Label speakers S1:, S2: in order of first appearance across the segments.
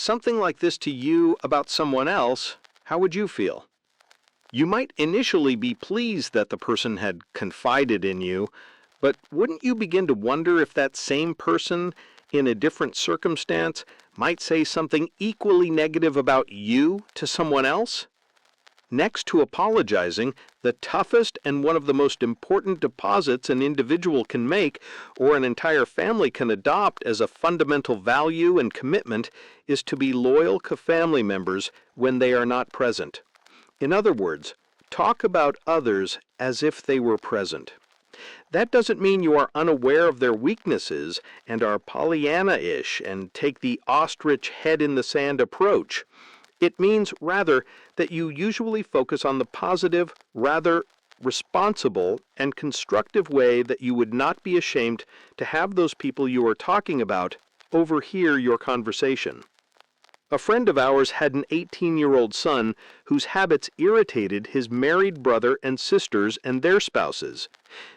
S1: something like this to you about someone else, how would you feel? You might initially be pleased that the person had confided in you, but wouldn't you begin to wonder if that same person, in a different circumstance, might say something equally negative about you to someone else? Next to apologizing, the toughest and one of the most important deposits an individual can make or an entire family can adopt as a fundamental value and commitment is to be loyal to family members when they are not present. In other words, talk about others as if they were present. That doesn't mean you are unaware of their weaknesses and are Pollyanna-ish and take the ostrich head-in-the-sand approach. It means, rather, that you usually focus on the positive, rather responsible and constructive way that you would not be ashamed to have those people you are talking about overhear your conversation. A friend of ours had an 18-year-old son whose habits irritated his married brother and sisters and their spouses.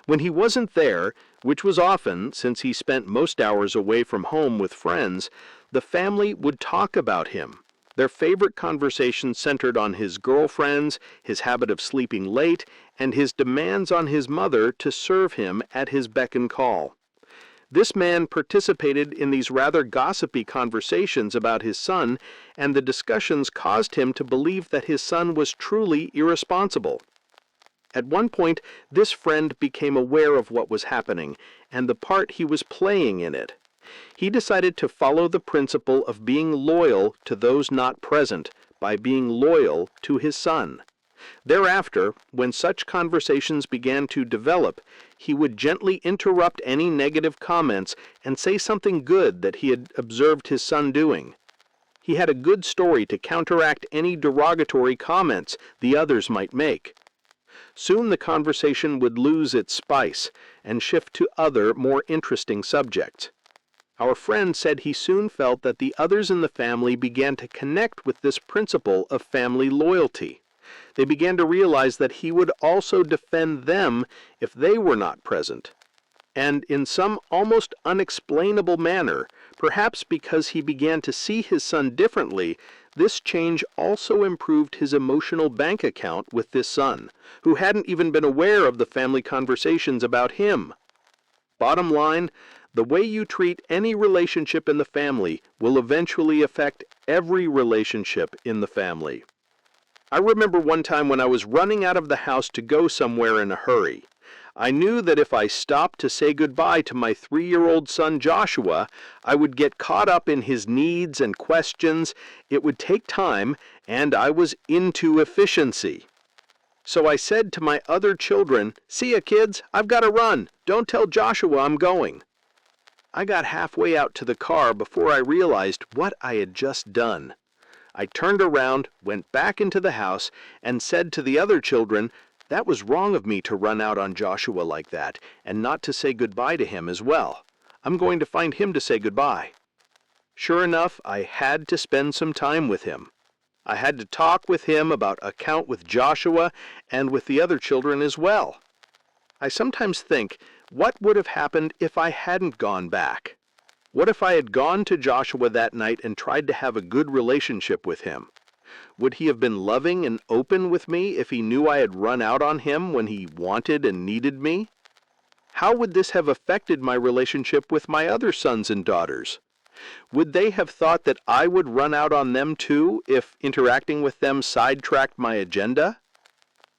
S1: When he wasn't there, which was often since he spent most hours away from home with friends, the family would talk about him. Their favorite conversation centered on his girlfriends, his habit of sleeping late, and his demands on his mother to serve him at his beck and call. This man participated in these rather gossipy conversations about his son, and the discussions caused him to believe that his son was truly irresponsible. At one point, this friend became aware of what was happening and the part he was playing in it. He decided to follow the principle of being loyal to those not present by being loyal to his son. Thereafter, when such conversations began to develop, he would gently interrupt any negative comments and say something good that he had observed his son doing. He had a good story to counteract any derogatory comments the others might make. Soon the conversation would lose its spice and shift to other, more interesting subjects. Our friend said he soon felt that the others in the family began to connect with this principle of family loyalty. They began to realize that he would also defend them if they were not present. And in some almost unexplainable manner, perhaps because he began to see his son differently, this change also improved his emotional bank account with this son, who hadn't even been aware of the family conversations about him. Bottom line, the way you treat any relationship in the family will eventually affect every relationship in the family. I remember one time when I was running out of the house to go somewhere in a hurry. I knew that if I stopped to say goodbye to my 3-year-old son Joshua, I would get caught up in his needs and questions, it would take time, and I was into efficiency. So I said to my other children, "See ya, kids, I've got to run. Don't tell Joshua I'm going." I got halfway out to the car before I realized what I had just done. I turned around, went back into the house, and said to the other children, that was wrong of me to run out on Joshua like that, and not to say goodbye to him as well. I'm going to find him to say goodbye. Sure enough, I had to spend some time with him. I had to talk with him about account with Joshua and with the other children as well. I sometimes think, what would have happened if I hadn't gone back? What if I had gone to Joshua that night and tried to have a good relationship with him? Would he have been loving and open with me if he knew I had run out on him when he wanted and needed me? How would this have affected my relationship with my other sons and daughters? Would they have thought that I would run out on them too if interacting with them sidetracked my agenda?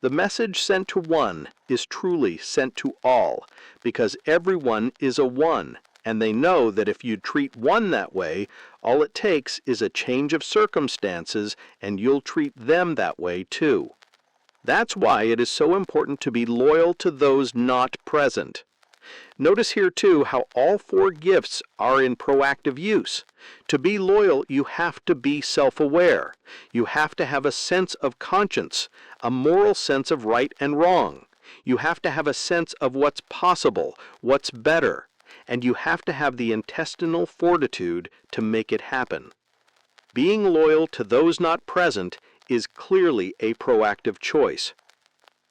S1: The message sent to one is truly sent to all, because everyone is a one, and they know that if you treat one that way, all it takes is a change of circumstances, and you'll treat them that way too. That's why it is so important to be loyal to those not present. Notice here too how all 4 gifts are in proactive use. To be loyal, you have to be self-aware. You have to have a sense of conscience, a moral sense of right and wrong. You have to have a sense of what's possible, what's better, and you have to have the intestinal fortitude to make it happen. Being loyal to those not present is clearly a proactive choice.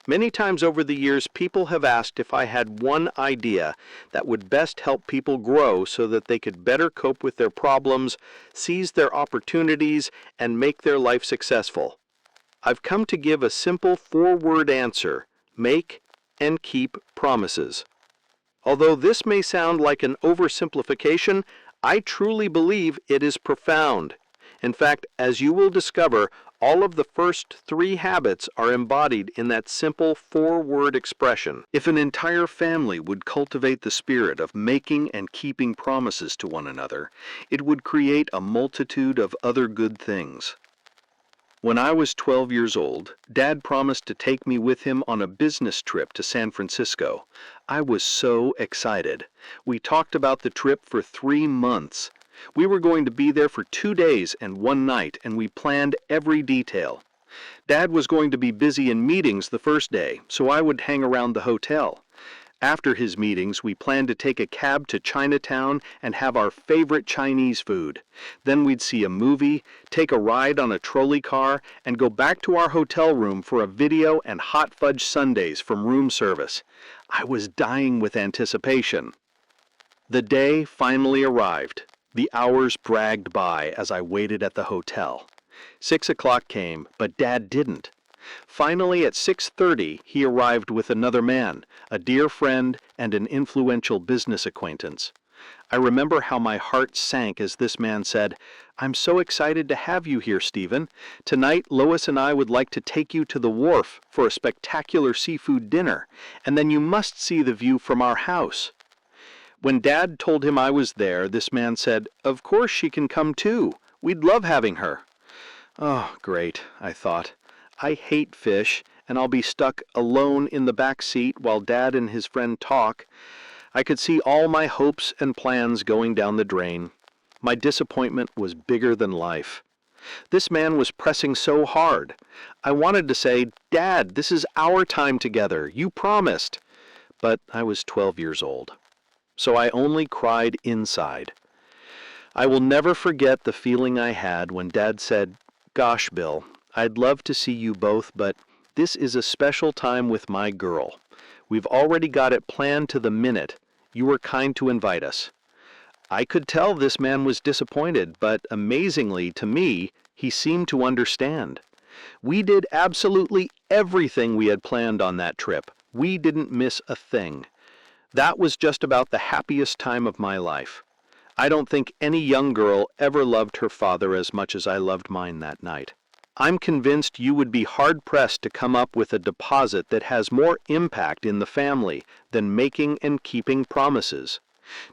S1: Many times over the years, people have asked if I had one idea that would best help people grow so that they could better cope with their problems, seize their opportunities, and make their life successful. I've come to give a simple four-word answer: make and keep promises. Although this may sound like an oversimplification, I truly believe it is profound. In fact, as you will discover, all of the first three habits are embodied in that simple four-word expression. If an entire family would cultivate the spirit of making and keeping promises to one another, it would create a multitude of other good things. When I was 12 years old, Dad promised to take me with him on a business trip to San Francisco. I was so excited. We talked about the trip for 3 months. We were going to be there for 2 days and 1 night, and we planned every detail. Dad was going to be busy in meetings the first day, so I would hang around the hotel. After his meetings, we planned to take a cab to Chinatown and have our favorite Chinese food. Then we'd see a movie, take a ride on a trolley car, and go back to our hotel room for a video and hot fudge sundaes from room service. I was dying with anticipation. The day finally arrived. The hours dragged by as I waited at the hotel. 6 o'clock came, but Dad didn't. Finally, at 6:30, he arrived with another man, a dear friend and an influential business acquaintance. I remember how my heart sank as this man said, "I'm so excited to have you here, Stephen. Tonight, Lois and I would like to take you to the wharf for a spectacular seafood dinner, and then you must see the view from our house." When Dad told him I was there, this man said, "Of course she can come too. We'd love having her." Oh, great, I thought. I hate fish, and I'll be stuck alone in the back seat while Dad and his friend talk. I could see all my hopes and plans going down the drain. My disappointment was bigger than life. This man was pressing so hard. I wanted to say, "Dad, this is our time together. You promised." But I was 12 years old. So I only cried inside. I will never forget the feeling I had when Dad said, "Gosh, Bill, I'd love to see you both, but this is a special time with my girl. We've already got it planned to the minute. You were kind to invite us." I could tell this man was disappointed, but amazingly to me, he seemed to understand. We did absolutely everything we had planned on that trip. We didn't miss a thing. That was just about the happiest time of my life. I don't think any young girl ever loved her father as much as I loved mine that night. I'm convinced you would be hard-pressed to come up with a deposit that has more impact in the family than making and keeping promises.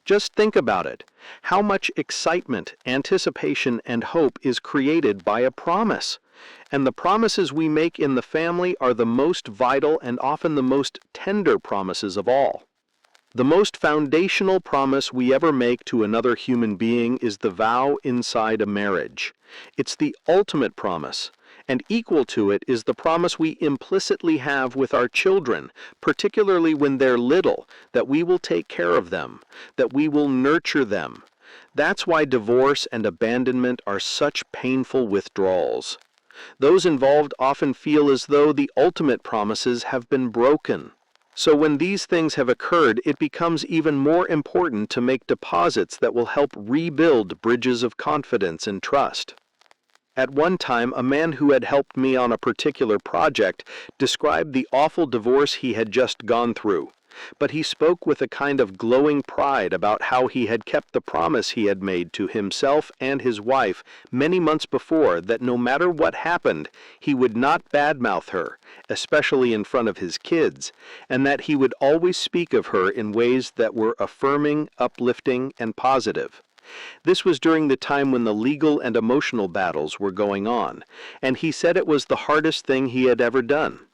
S1: Just think about it. How much excitement, anticipation, and hope is created by a promise? And the promises we make in the family are the most vital and often the most tender promises of all. The most foundational promise we ever make to another human being is the vow inside a marriage. It's the ultimate promise, and equal to it is the promise we implicitly have with our children, particularly when they're little, that we will take care of them, that we will nurture them. That's why divorce and abandonment are such painful withdrawals. Those involved often feel as though the ultimate promises have been broken. So when these things have occurred, it becomes even more important to make deposits that will help rebuild bridges of confidence and trust. At one time, a man who had helped me on a particular project described the awful divorce he had just gone through, but he spoke with a kind of glowing pride about how he had kept the promise he had made to himself and his wife many months before that no matter what happened, he would not badmouth her, especially in front of his kids, and that he would always speak of her in ways that were affirming, uplifting, and positive. This was during the time when the legal and emotional battles were going on, and he said it was the hardest thing he had ever done.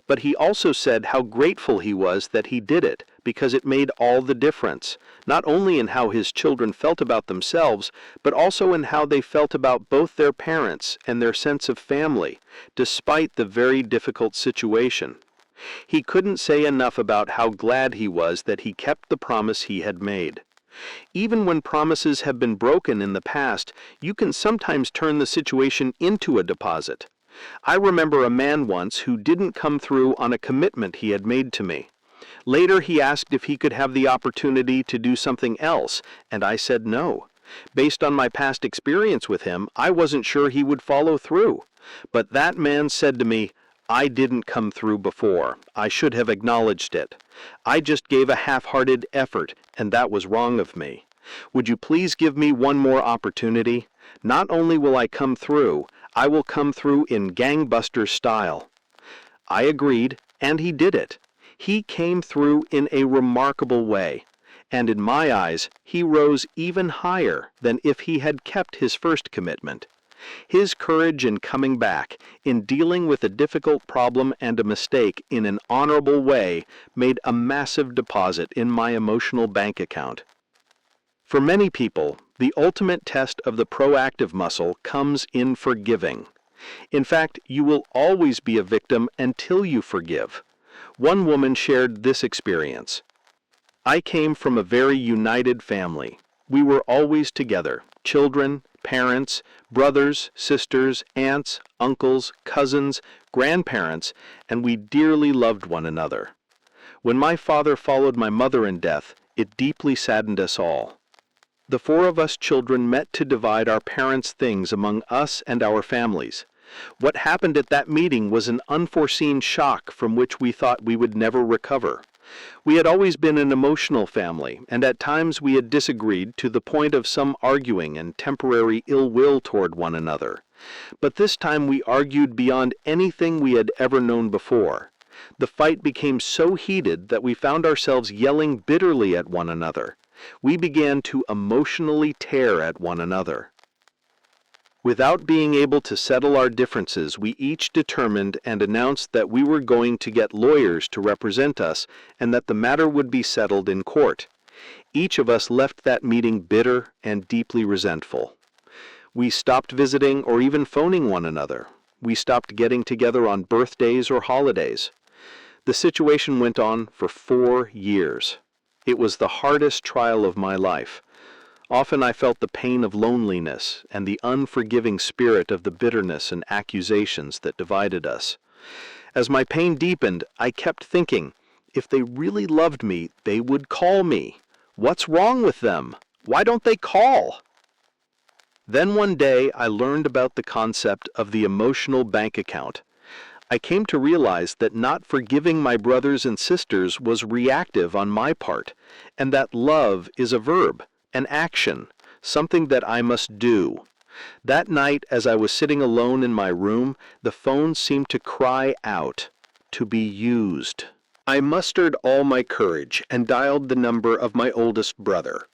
S1: But he also said how grateful he was that he did it, because it made all the difference, not only in how his children felt about themselves, but also in how they felt about both their parents and their sense of family, despite the very difficult situation. He couldn't say enough about how glad he was that he kept the promise he had made. Even when promises have been broken in the past, you can sometimes turn the situation into a deposit. I remember a man once who didn't come through on a commitment he had made to me. Later, he asked if he could have the opportunity to do something else, and I said no. Based on my past experience with him, I wasn't sure he would follow through. But that man said to me, "I didn't come through before. I should have acknowledged it. I just gave a half-hearted effort, and that was wrong of me. Would you please give me one more opportunity? Not only will I come through, I will come through in gangbuster style." I agreed, and he did it. He came through in a remarkable way, and in my eyes, he rose even higher than if he had kept his first commitment. His courage in coming back, in dealing with a difficult problem and a mistake in an honorable way, made a massive deposit in my emotional bank account. For many people, the ultimate test of the proactive muscle comes in forgiving. In fact, you will always be a victim until you forgive. One woman shared this experience. "I came from a very united family. We were always together, children, parents, brothers, sisters, aunts, uncles, cousins, grandparents, and we dearly loved one another. When my father followed my mother in death, it deeply saddened us all. The four of us children met to divide our parents' things among us and our families. What happened at that meeting was an unforeseen shock from which we thought we would never recover. We had always been an emotional family, and at times we had disagreed to the point of some arguing and temporary ill will toward one another. But this time we argued beyond anything we had ever known before. The fight became so heated that we found ourselves yelling bitterly at one another. We began to emotionally tear at one another. Without being able to settle our differences, we each determined and announced that we were going to get lawyers to represent us and that the matter would be settled in court. Each of us left that meeting bitter and deeply resentful. We stopped visiting or even phoning one another. We stopped getting together on birthdays or holidays. The situation went on for 4 years. It was the hardest trial of my life. Often I felt the pain of loneliness and the unforgiving spirit of the bitterness and accusations that divided us. As my pain deepened, I kept thinking, if they really loved me, they would call me. What's wrong with them? Why don't they call? Then one day I learned about the concept of the emotional bank account. I came to realize that not forgiving my brothers and sisters was reactive on my part, and that love is a verb, an action, something that I must do. That night, as I was sitting alone in my room, the phone seemed to cry out, to be used. I mustered all my courage and dialed the number of my oldest brother.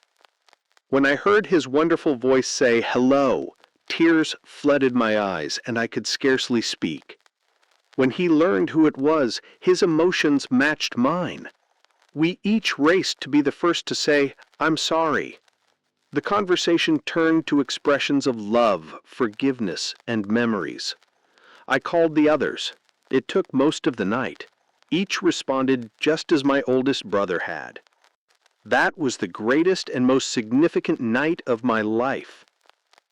S1: When I heard his wonderful voice say, "Hello," tears flooded my eyes and I could scarcely speak. When he learned who it was, his emotions matched mine. We each raced to be the first to say, "I'm sorry." The conversation turned to expressions of love, forgiveness, and memories. I called the others. It took most of the night. Each responded just as my oldest brother had. That was the greatest and most significant night of my life.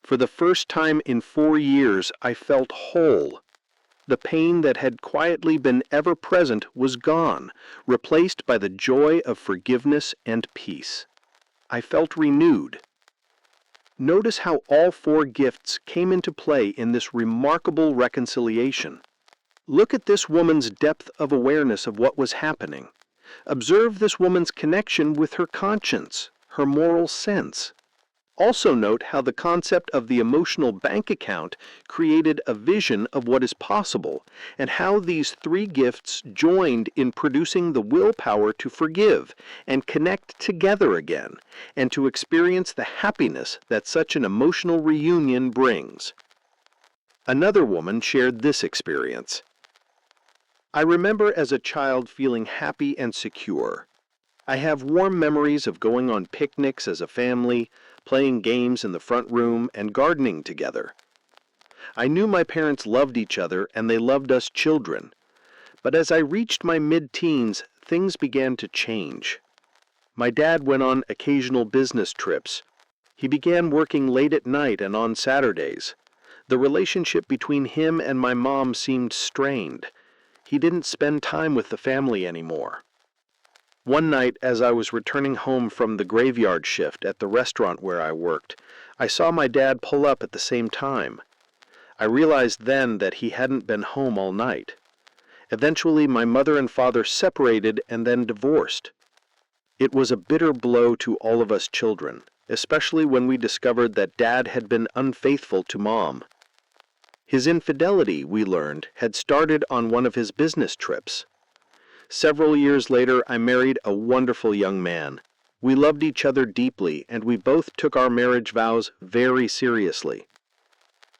S1: For the first time in 4 years, I felt whole. The pain that had quietly been ever present was gone, replaced by the joy of forgiveness and peace. I felt renewed. Notice how all 4 gifts came into play in this remarkable reconciliation. Look at this woman's depth of awareness of what was happening. Observe this woman's connection with her conscience, her moral sense. Also note how the concept of the emotional bank account created a vision of what is possible, and how these 3 gifts joined in producing the willpower to forgive and connect together again, and to experience the happiness that such an emotional reunion brings. Another woman shared this experience. I remember as a child feeling happy and secure. I have warm memories of going on picnics as a family, playing games in the front room, and gardening together. I knew my parents loved each other and they loved us children. But as I reached my mid-teens, things began to change. My dad went on occasional business trips. He began working late at night and on Saturdays. The relationship between him and my mom seemed strained. He didn't spend time with the family anymore. One night, as I was returning home from the graveyard shift at the restaurant where I worked, I saw my dad pull up at the same time. I realized then that he hadn't been home all night. Eventually, my mother and father separated and then divorced. It was a bitter blow to all of us children, especially when we discovered that Dad had been unfaithful to Mom. His infidelity, we learned, had started on one of his business trips. Several years later, I married a wonderful young man. We loved each other deeply, and we both took our marriage vows very seriously.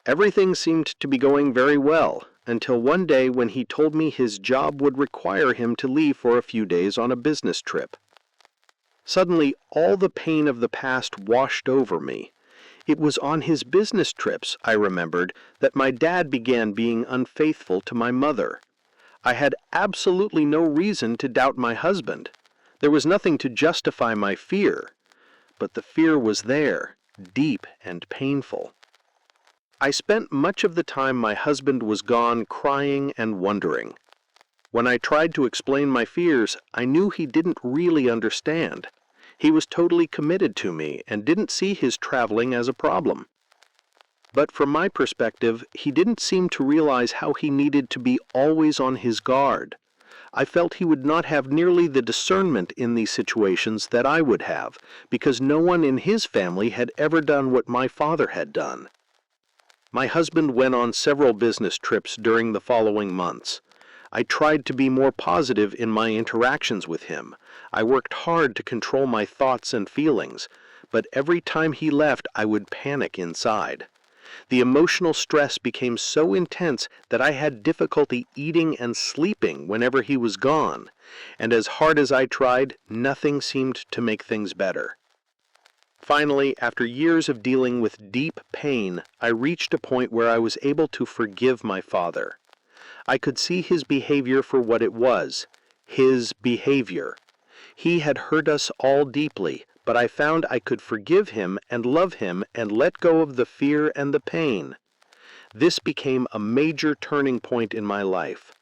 S1: Everything seemed to be going very well, until one day when he told me his job would require him to leave for a few days on a business trip. Suddenly, all the pain of the past washed over me. It was on his business trips, I remembered, that my dad began being unfaithful to my mother. I had absolutely no reason to doubt my husband. There was nothing to justify my fear, but the fear was there, deep and painful. I spent much of the time my husband was gone crying and wondering. When I tried to explain my fears, I knew he didn't really understand. He was totally committed to me and didn't see his traveling as a problem. But from my perspective, he didn't seem to realize how he needed to be always on his guard. I felt he would not have nearly the discernment in these situations that I would have, because no one in his family had ever done what my father had done. My husband went on several business trips during the following months. I tried to be more positive in my interactions with him. I worked hard to control my thoughts and feelings, but every time he left, I would panic inside. The emotional stress became so intense that I had difficulty eating and sleeping whenever he was gone, and as hard as I tried, nothing seemed to make things better. Finally, after years of dealing with deep pain, I reached a point where I was able to forgive my father. I could see his behavior for what it was, his behavior. He had hurt us all deeply, but I found I could forgive him and love him and let go of the fear and the pain. This became a major turning point in my life.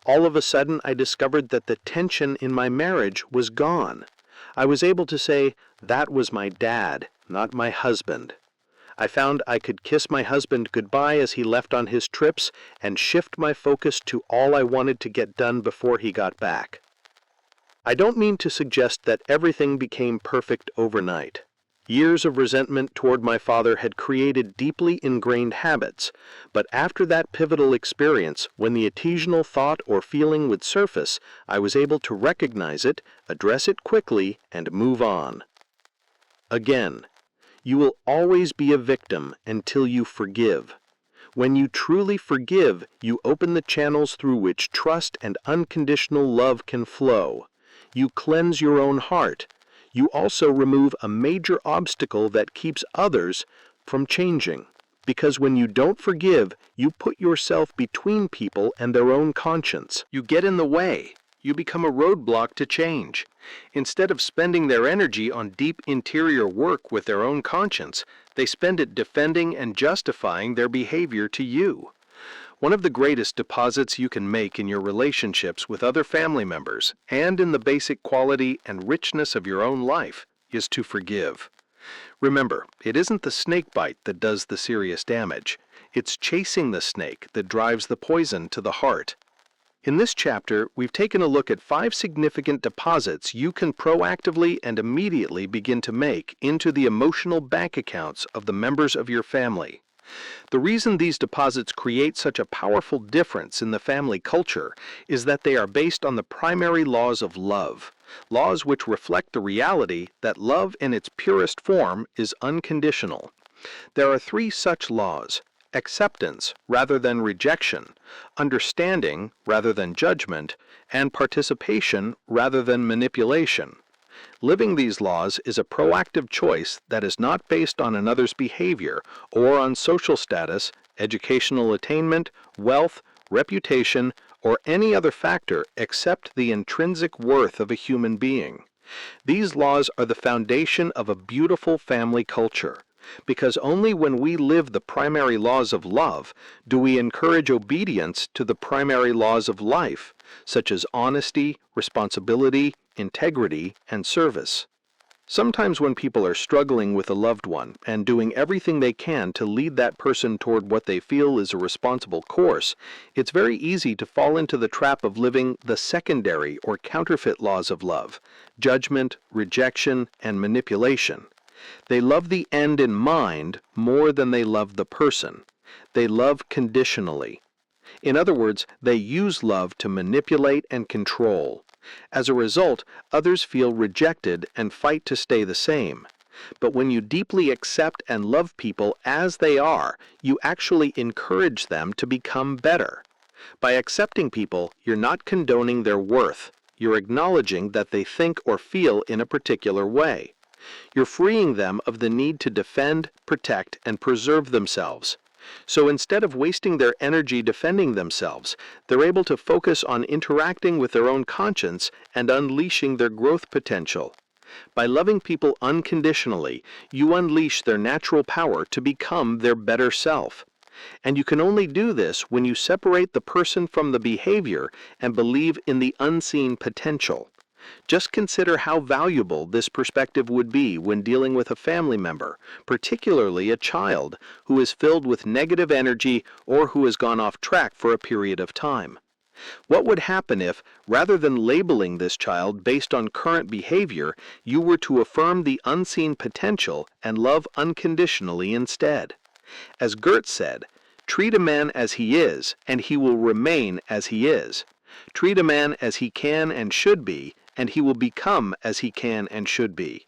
S1: All of a sudden, I discovered that the tension in my marriage was gone. I was able to say, that was my dad, not my husband. I found I could kiss my husband goodbye as he left on his trips and shift my focus to all I wanted to get done before he got back. I don't mean to suggest that everything became perfect overnight. Years of resentment toward my father had created deeply ingrained habits, but after that pivotal experience, when the occasional thought or feeling would surface, I was able to recognize it, address it quickly, and move on. Again, you will always be a victim until you forgive. When you truly forgive, you open the channels through which trust and unconditional love can flow. You cleanse your own heart. You also remove a major obstacle that keeps others from changing. Because when you don't forgive, you put yourself between people and their own conscience. You get in the way. You become a roadblock to change. Instead of spending their energy on deep interior work with their own conscience, they spend it defending and justifying their behavior to you. One of the greatest deposits you can make in your relationships with other family members and in the basic quality and richness of your own life is to forgive. Remember, it isn't the snake bite that does the serious damage. It's chasing the snake that drives the poison to the heart. In this chapter, we've taken a look at 5 significant deposits you can proactively and immediately begin to make into the emotional bank accounts of the members of your family. The reason these deposits create such a powerful difference in the family culture is that they are based on the primary laws of love, laws which reflect the reality that love in its purest form is unconditional. There are 3 such laws: acceptance rather than rejection, understanding rather than judgment, and participation rather than manipulation. Living these laws is a proactive choice that is not based on another's behavior or on social status, educational attainment, wealth, reputation, or any other factor except the intrinsic worth of a human being. These laws are the foundation of a beautiful family culture. because only when we live the primary laws of love do we encourage obedience to the primary laws of life, such as honesty, responsibility, integrity, and service. Sometimes when people are struggling with a loved one and doing everything they can to lead that person toward what they feel is a responsible course, it's very easy to fall into the trap of living the secondary or counterfeit laws of love: judgment, rejection, and manipulation. They love the end in mind more than they love the person. They love conditionally. In other words, they use love to manipulate and control. As a result, others feel rejected and fight to stay the same. But when you deeply accept and love people as they are, you actually encourage them to become better. By accepting people, you're not condoning their worth. You're acknowledging that they think or feel in a particular way. You're freeing them of the need to defend, protect, and preserve themselves. So instead of wasting their energy defending themselves, they're able to focus on interacting with their own conscience and unleashing their growth potential. By loving people unconditionally, you unleash their natural power to become their better self. And you can only do this when you separate the person from the behavior and believe in the unseen potential. Just consider how valuable this perspective would be when dealing with a family member, particularly a child, who is filled with negative energy or who has gone off track for a period of time. What would happen if, rather than labeling this child based on current behavior, you were to affirm the unseen potential and love unconditionally instead? As Goethe said, "Treat a man as he is, and he will remain as he is. Treat a man as he can and should be, and he will become as he can and should be."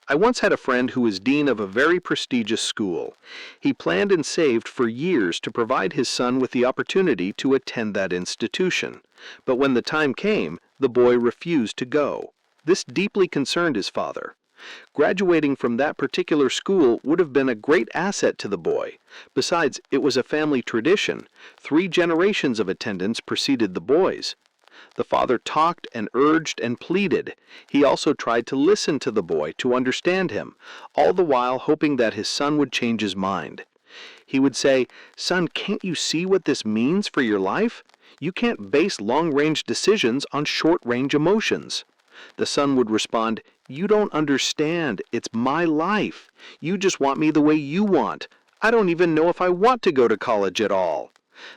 S1: I once had a friend who was dean of a very prestigious school. He planned and saved for years to provide his son with the opportunity to attend that institution. But when the time came, the boy refused to go. This deeply concerned his father. Graduating from that particular school would have been a great asset to the boy. Besides, it was a family tradition. 3 generations of attendants preceded the boys. The father talked and urged and pleaded. He also tried to listen to the boy, to understand him, all the while hoping that his son would change his mind. He would say, "Son, can't you see what this means for your life? You can't base long-range decisions on short-range emotions." The son would respond, "You don't understand. It's my life. You just want me the way you want. I don't even know if I want to go to college at all."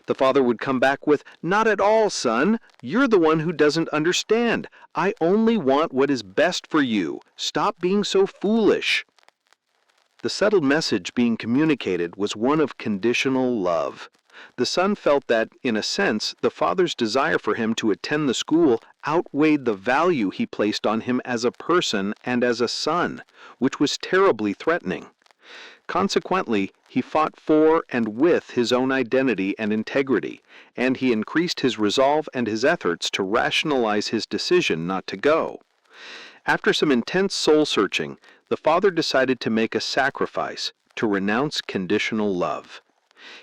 S1: The father would come back with, "Not at all, son. You're the one who doesn't understand. I only want what is best for you. Stop being so foolish." The subtle message being communicated was one of conditional love. The son felt that, in a sense, the father's desire for him to attend the school outweighed the value he placed on him as a person and as a son, which was terribly threatening. Consequently, he fought for and with his own identity and integrity, and he increased his resolve and his efforts to rationalize his decision not to go. After some intense soul-searching, the father decided to make a sacrifice, to renounce conditional love.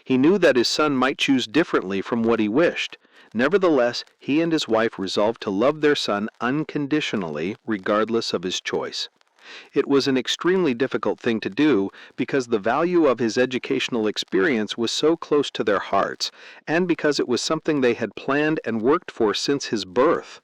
S1: He knew that his son might choose differently from what he wished. Nevertheless, he and his wife resolved to love their son unconditionally, regardless of his choice. It was an extremely difficult thing to do because the value of his educational experience was so close to their hearts, and because it was something they had planned and worked for since his birth.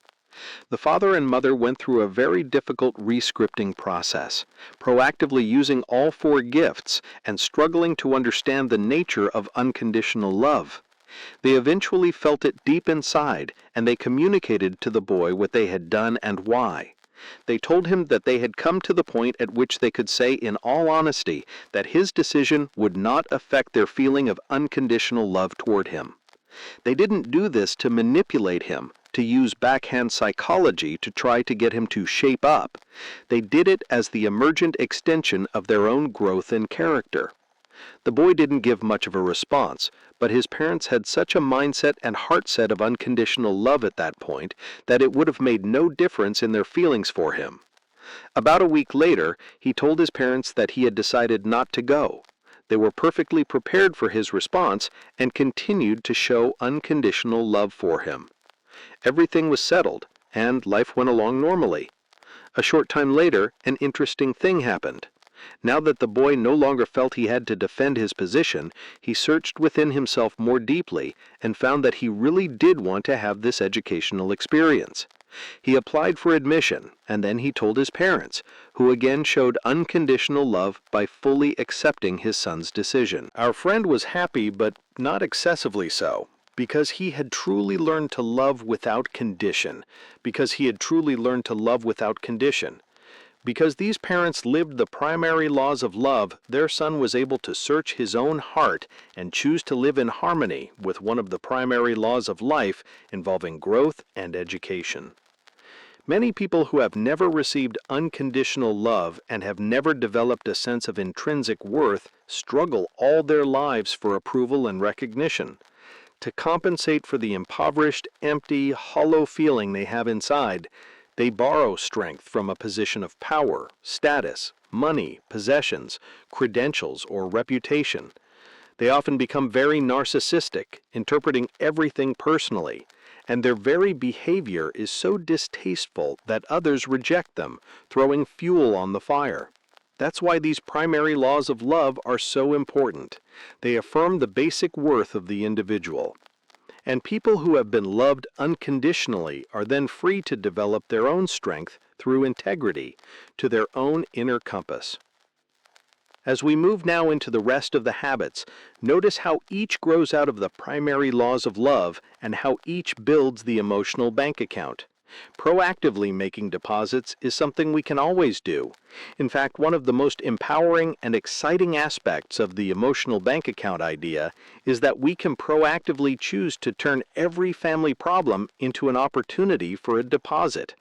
S1: The father and mother went through a very difficult re-scripting process, proactively using all 4 gifts and struggling to understand the nature of unconditional love. They eventually felt it deep inside, and they communicated to the boy what they had done and why. They told him that they had come to the point at which they could say in all honesty that his decision would not affect their feeling of unconditional love toward him. They didn't do this to manipulate him, to use backhand psychology to try to get him to shape up. They did it as the emergent extension of their own growth and character. The boy didn't give much of a response, but his parents had such a mindset and heart set of unconditional love at that point that it would have made no difference in their feelings for him. About a week later, he told his parents that he had decided not to go. They were perfectly prepared for his response and continued to show unconditional love for him. Everything was settled, and life went along normally. A short time later, an interesting thing happened. Now that the boy no longer felt he had to defend his position, he searched within himself more deeply and found that he really did want to have this educational experience. He applied for admission, and then he told his parents, who again showed unconditional love by fully accepting his son's decision. Our friend was happy, but not excessively so, because he had truly learned to love without condition. Because these parents lived the primary laws of love, their son was able to search his own heart and choose to live in harmony with one of the primary laws of life involving growth and education. Many people who have never received unconditional love and have never developed a sense of intrinsic worth struggle all their lives for approval and recognition. To compensate for the impoverished, empty, hollow feeling they have inside, they borrow strength from a position of power, status, money, possessions, credentials, or reputation. They often become very narcissistic, interpreting everything personally, and their very behavior is so distasteful that others reject them, throwing fuel on the fire. That's why these primary laws of love are so important. They affirm the basic worth of the individual. And people who have been loved unconditionally are then free to develop their own strength through integrity to their own inner compass. As we move now into the rest of the habits, notice how each grows out of the primary laws of love and how each builds the emotional bank account. Proactively making deposits is something we can always do. In fact, one of the most empowering and exciting aspects of the emotional bank account idea is that we can proactively choose to turn every family problem into an opportunity for a deposit.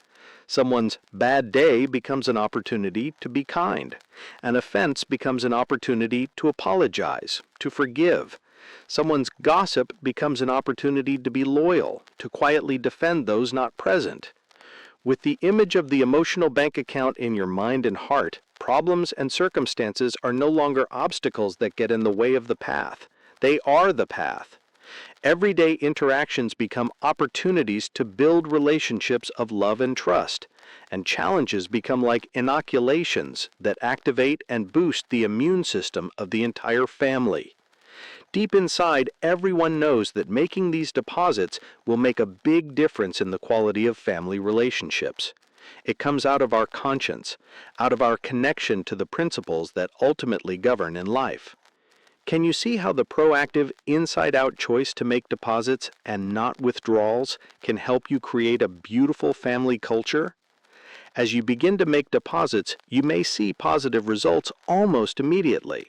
S1: Someone's bad day becomes an opportunity to be kind. An offense becomes an opportunity to apologize, to forgive. Someone's gossip becomes an opportunity to be loyal, to quietly defend those not present. With the image of the emotional bank account in your mind and heart, problems and circumstances are no longer obstacles that get in the way of the path. They are the path. Everyday interactions become opportunities to build relationships of love and trust, and challenges become like inoculations that activate and boost the immune system of the entire family. Deep inside, everyone knows that making these deposits will make a big difference in the quality of family relationships. It comes out of our conscience, out of our connection to the principles that ultimately govern in life. Can you see how the proactive, inside-out choice to make deposits and not withdrawals can help you create a beautiful family culture? As you begin to make deposits, you may see positive results almost immediately.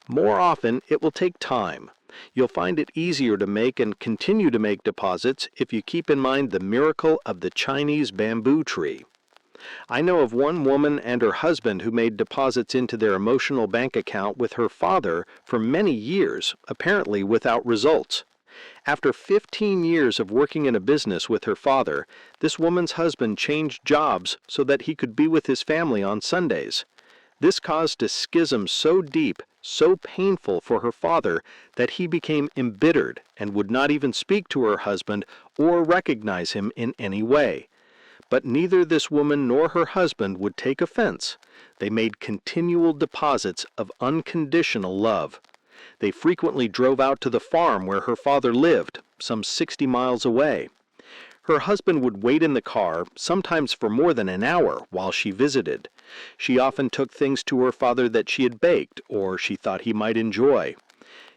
S1: More often, it will take time. You'll find it easier to make and continue to make deposits if you keep in mind the miracle of the Chinese bamboo tree. I know of one woman and her husband who made deposits into their emotional bank account with her father for many years, apparently without results. After 15 years of working in a business with her father, this woman's husband changed jobs so that he could be with his family on Sundays. This caused a schism so deep, so painful for her father, that he became embittered and would not even speak to her husband or recognize him in any way. But neither this woman nor her husband would take offense. They made continual deposits of unconditional love. They frequently drove out to the farm where her father lived, some 60 miles away. Her husband would wait in the car, sometimes for more than an hour, while she visited. She often took things to her father that she had baked or she thought he might enjoy.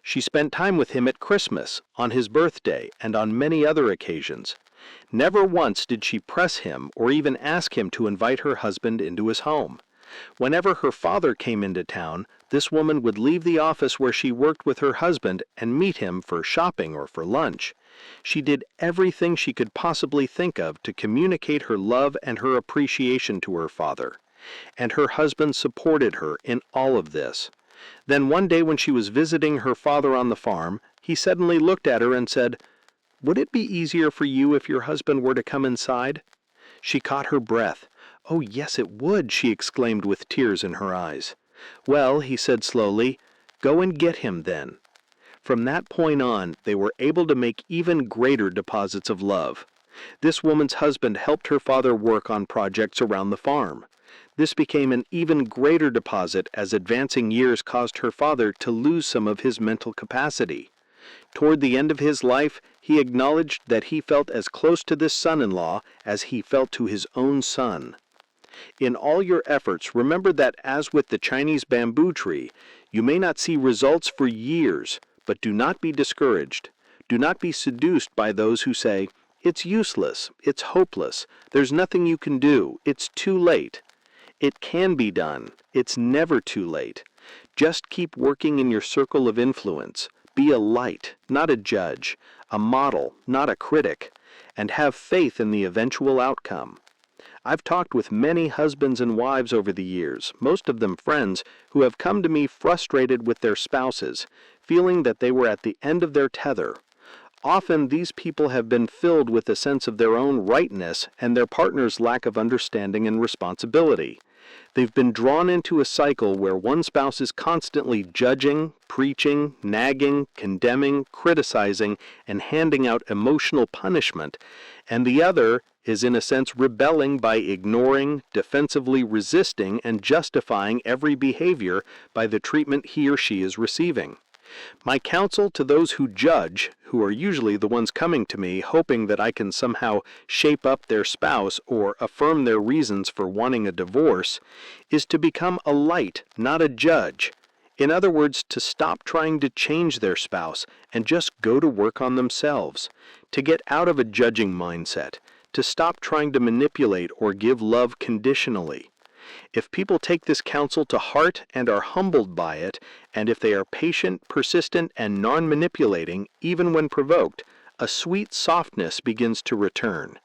S1: She spent time with him at Christmas, on his birthday, and on many other occasions. Never once did she press him or even ask him to invite her husband into his home. Whenever her father came into town, this woman would leave the office where she worked with her husband and meet him for shopping or for lunch. She did everything she could possibly think of to communicate her love and her appreciation to her father. And her husband supported her in all of this. Then one day when she was visiting her father on the farm, he suddenly looked at her and said, "Would it be easier for you if your husband were to come inside?" She caught her breath. "Oh, yes, it would," she exclaimed with tears in her eyes. "Well," he said slowly, "go and get him then." From that point on, they were able to make even greater deposits of love. This woman's husband helped her father work on projects around the farm. This became an even greater deposit as advancing years caused her father to lose some of his mental capacity. Toward the end of his life, he acknowledged that he felt as close to this son-in-law as he felt to his own son. In all your efforts, remember that as with the Chinese bamboo tree, you may not see results for years, but do not be discouraged. Do not be seduced by those who say, "It's useless, it's hopeless, there's nothing you can do, it's too late." It can be done. It's never too late. Just keep working in your circle of influence. Be a light, not a judge, a model, not a critic, and have faith in the eventual outcome. I've talked with many husbands and wives over the years, most of them friends, who have come to me frustrated with their spouses, feeling that they were at the end of their tether. Often these people have been filled with a sense of their own rightness and their partner's lack of understanding and responsibility. They've been drawn into a cycle where one spouse is constantly judging, preaching, nagging, condemning, criticizing, and handing out emotional punishment, and the other is in a sense rebelling by ignoring, defensively resisting, and justifying every behavior by the treatment he or she is receiving. My counsel to those who judge, who are usually the ones coming to me hoping that I can somehow shape up their spouse or affirm their reasons for wanting a divorce, is to become a light, not a judge. In other words, to stop trying to change their spouse and just go to work on themselves, to get out of a judging mindset, to stop trying to manipulate or give love conditionally. If people take this counsel to heart and are humbled by it, and if they are patient, persistent, and non-manipulating, even when provoked, a sweet softness begins to return.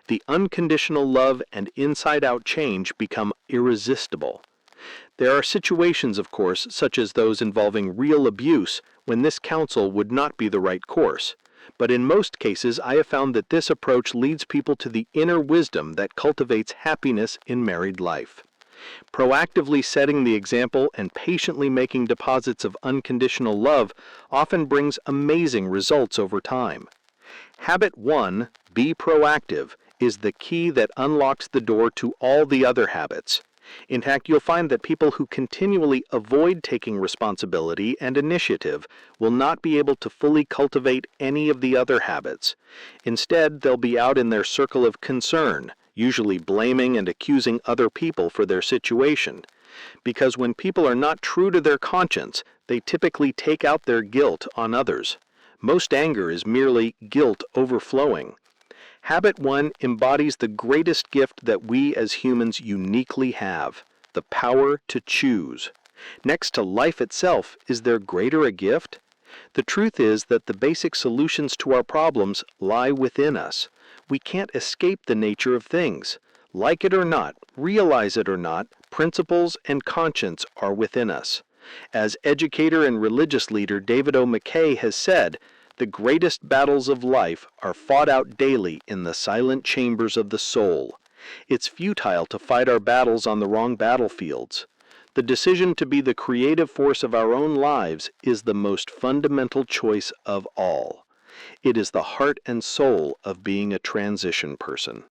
S1: The unconditional love and inside-out change become irresistible. There are situations, of course, such as those involving real abuse, when this counsel would not be the right course. But in most cases, I have found that this approach leads people to the inner wisdom that cultivates happiness in married life. Proactively setting the example and patiently making deposits of unconditional love often brings amazing results over time. Habit 1, be proactive, is the key that unlocks the door to all the other habits. In fact, you'll find that people who continually avoid taking responsibility and initiative will not be able to fully cultivate any of the other habits. Instead, they'll be out in their circle of concern, usually blaming and accusing other people for their situation. Because when people are not true to their conscience, they typically take out their guilt on others. Most anger is merely guilt overflowing. Habit 1 embodies the greatest gift that we as humans uniquely have, the power to choose. Next to life itself, is there greater a gift? The truth is that the basic solutions to our problems lie within us. We can't escape the nature of things. Like it or not, realize it or not, principles and conscience are within us. As educator and religious leader David O. McKay has said, the greatest battles of life are fought out daily in the silent chambers of the soul. It's futile to fight our battles on the wrong battlefields. The decision to be the creative force of our own lives is the most fundamental choice of all. It is the heart and soul of being a transition person.